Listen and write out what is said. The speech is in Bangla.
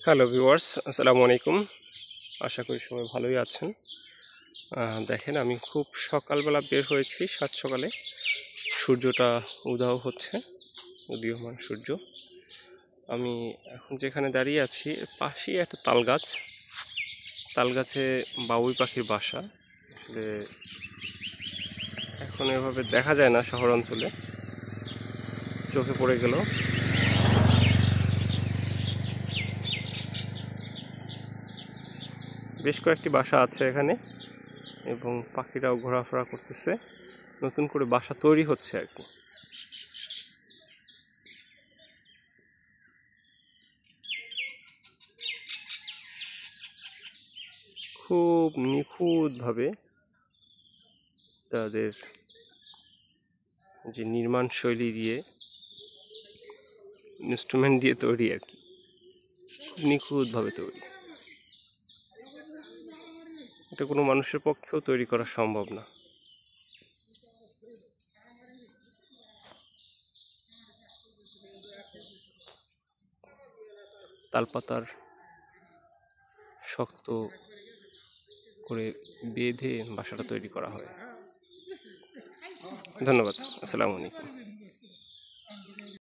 হ্যালো ভিউয়ার্স, আসসালামু আলাইকুম। আশা করি সবাই ভালোই আছেন। দেখেন, আমি খুব সকালবেলা বের হয়েছি, সাত সকালে। সূর্যটা উদয় হচ্ছে, উদীয়মান সূর্য। আমি এখন যেখানে দাঁড়িয়ে আছি পাশেই একটা তালগাছ। তালগাছে বাবুই পাখির বাসা। আসলে এখন এভাবে দেখা যায় না শহর অঞ্চলে, চোখে পড়ে গেল। বেশ কয়েকটি বাসা আছে এখানে এবং পাখিরাও ঘোরাফেরা করতেছে, নতুন করে বাসা তৈরি হচ্ছে আর কি। খুব নিখুঁতভাবে তাদের যে নির্মাণ শৈলী দিয়ে, ইনস্ট্রুমেন্ট দিয়ে তৈরি আর কি, খুব নিখুঁতভাবে তৈরি। এটা কোনো মানুষের পক্ষেও তৈরি করা সম্ভব না। তালপাতার শক্ত করে বেঁধে বাসাটা তৈরি করা হয়। ধন্যবাদ। আসসালামু আলাইকুম।